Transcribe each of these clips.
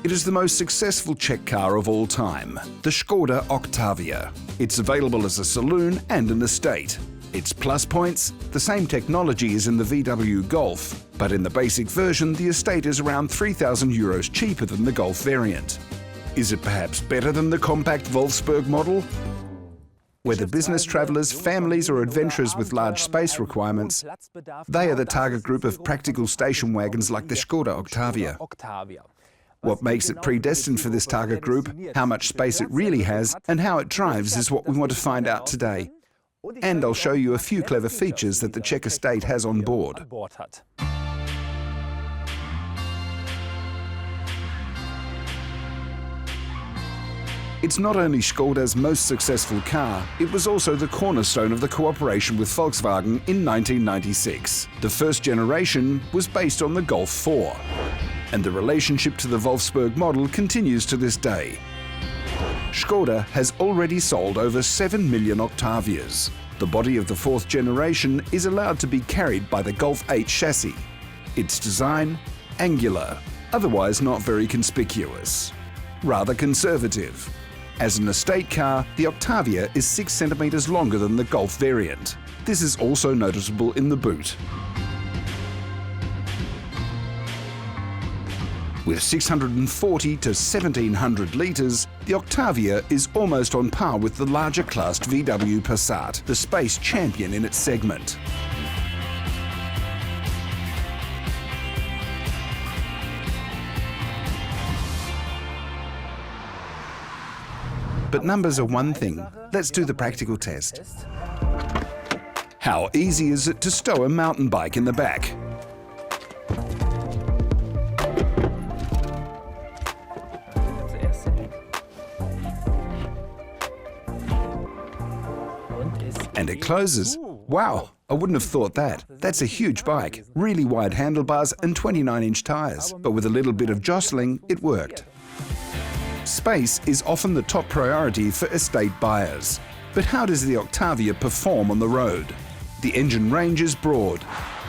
It is the most successful Czech car of all time, the Skoda Octavia. It's available as a saloon and an estate. Its plus points: the same technology as in the VW Golf, but in the basic version the estate is around €3,000 cheaper than the Golf variant. Is it perhaps better than the compact Wolfsburg model? Whether business travellers, families or adventurers with large space requirements, they are the target group of practical station wagons like the Skoda Octavia. What makes it predestined for this target group, how much space it really has, and how it drives is what we want to find out today. And I'll show you a few clever features that the Czech estate has on board. It's not only Skoda's most successful car, it was also the cornerstone of the cooperation with Volkswagen in 1996. The first generation was based on the Golf 4, and the relationship to the Wolfsburg model continues to this day. Skoda has already sold over 7 million Octavias. The body of the fourth generation is allowed to be carried by the Golf 8 chassis. Its design, angular, otherwise not very conspicuous. Rather conservative. As an estate car, the Octavia is 6 centimeters longer than the Golf variant. This is also noticeable in the boot. With 640 to 1700 litres, the Octavia is almost on par with the larger classed VW Passat, the space champion in its segment. But numbers are one thing. Let's do the practical test. How easy is it to stow a mountain bike in the back? And it closes. Wow, I wouldn't have thought that. That's a huge bike, really wide handlebars and 29-inch tyres. But with a little bit of jostling, it worked. Space is often the top priority for estate buyers. But how does the Octavia perform on the road? The engine range is broad.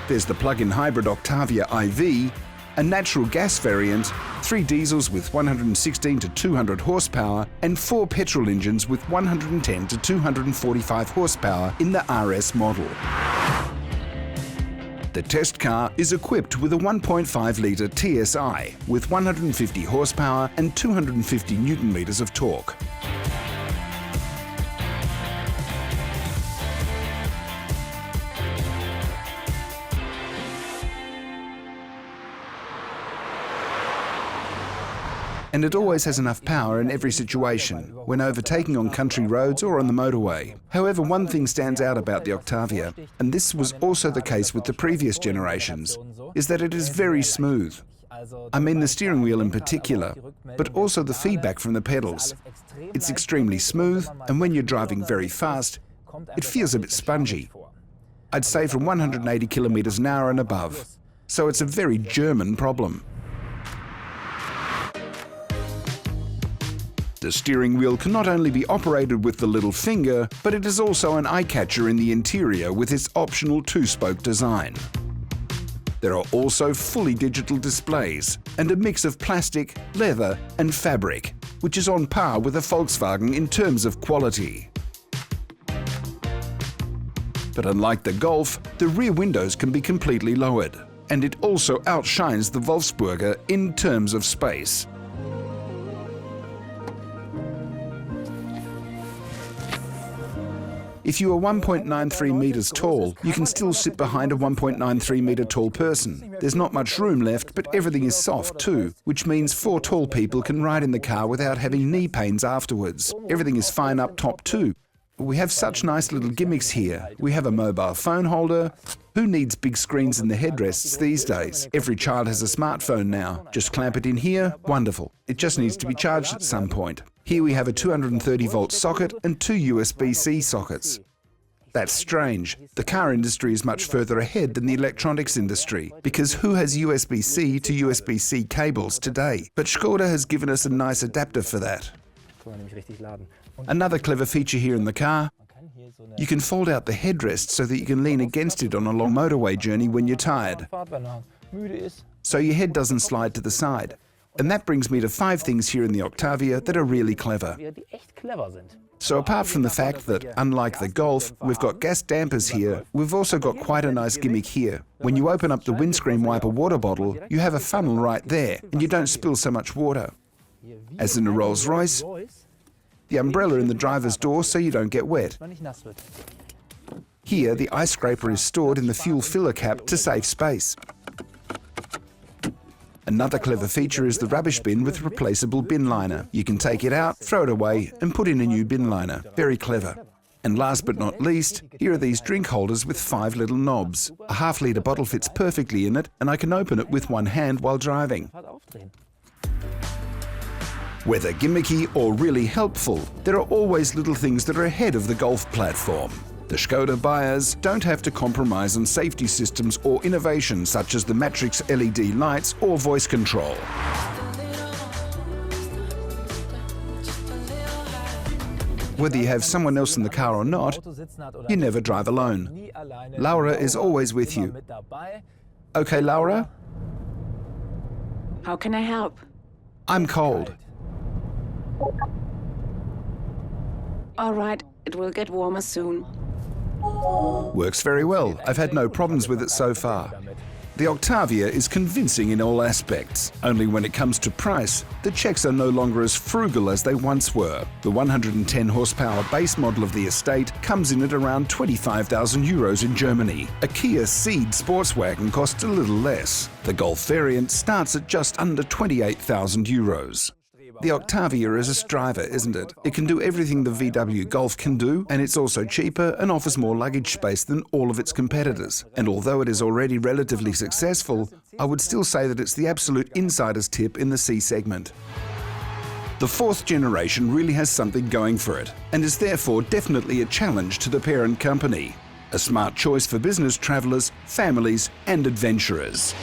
There's the plug-in hybrid Octavia IV, a natural gas variant, 3 diesels with 116 to 200 horsepower, and 4 petrol engines with 110 to 245 horsepower in the RS model. The test car is equipped with a 1.5 TSI with 150 horsepower and 250 Newton-meters of torque. And it always has enough power in every situation, when overtaking on country roads or on the motorway. However, one thing stands out about the Octavia, and this was also the case with the previous generations, is that it is very smooth. I mean the steering wheel in particular, but also the feedback from the pedals. It's extremely smooth, and when you're driving very fast, it feels a bit spongy. I'd say from 180 kilometers an hour and above. So it's a very German problem. The steering wheel can not only be operated with the little finger, but it is also an eye-catcher in the interior with its optional 2-spoke design. There are also fully digital displays and a mix of plastic, leather and fabric, which is on par with a Volkswagen in terms of quality. But unlike the Golf, the rear windows can be completely lowered, and it also outshines the Wolfsburger in terms of space. If you are 1.93 meters tall, you can still sit behind a 1.93 meter tall person. There's not much room left, but everything is soft too, which means 4 tall people can ride in the car without having knee pains afterwards. Everything is fine up top too. We have such nice little gimmicks here. We have a mobile phone holder. Who needs big screens in the headrests these days? Every child has a smartphone now. Just clamp it in here, wonderful. It just needs to be charged at some point. Here we have a 230-volt socket and 2 USB-C sockets. That's strange. The car industry is much further ahead than the electronics industry, because who has USB-C to USB-C cables today? But Skoda has given us a nice adapter for that. Another clever feature here in the car, you can fold out the headrest so that you can lean against it on a long motorway journey when you're tired, so your head doesn't slide to the side. And that brings me to 5 things here in the Octavia that are really clever. So apart from the fact that, unlike the Golf, we've got gas dampers here, we've also got quite a nice gimmick here. When you open up the windscreen wiper water bottle, you have a funnel right there, and you don't spill so much water. As in a Rolls-Royce, the umbrella in the driver's door so you don't get wet. Here, the ice scraper is stored in the fuel filler cap to save space. Another clever feature is the rubbish bin with replaceable bin liner. You can take it out, throw it away, and put in a new bin liner. Very clever. And last but not least, here are these drink holders with 5 little knobs. A half-litre bottle fits perfectly in it, and I can open it with one hand while driving. Whether gimmicky or really helpful, there are always little things that are ahead of the Golf platform. The Skoda buyers don't have to compromise on safety systems or innovation such as the Matrix LED lights or voice control. Whether you have someone else in the car or not, you never drive alone. Laura is always with you. Okay, Laura? How can I help? I'm cold. All right, it will get warmer soon. Works very well. I've had no problems with it so far. The Octavia is convincing in all aspects. Only when it comes to price, the Czechs are no longer as frugal as they once were. The 110 horsepower base model of the Estate comes in at around 25,000 euros in Germany. A Kia Ceed sports wagon costs a little less. The Golf variant starts at just under 28,000 euros. The Octavia is a striver, isn't it? It can do everything the VW Golf can do, and it's also cheaper and offers more luggage space than all of its competitors. And although it is already relatively successful, I would still say that it's the absolute insider's tip in the C segment. The 4th generation really has something going for it, and is therefore definitely a challenge to the parent company. A smart choice for business travellers, families and adventurers.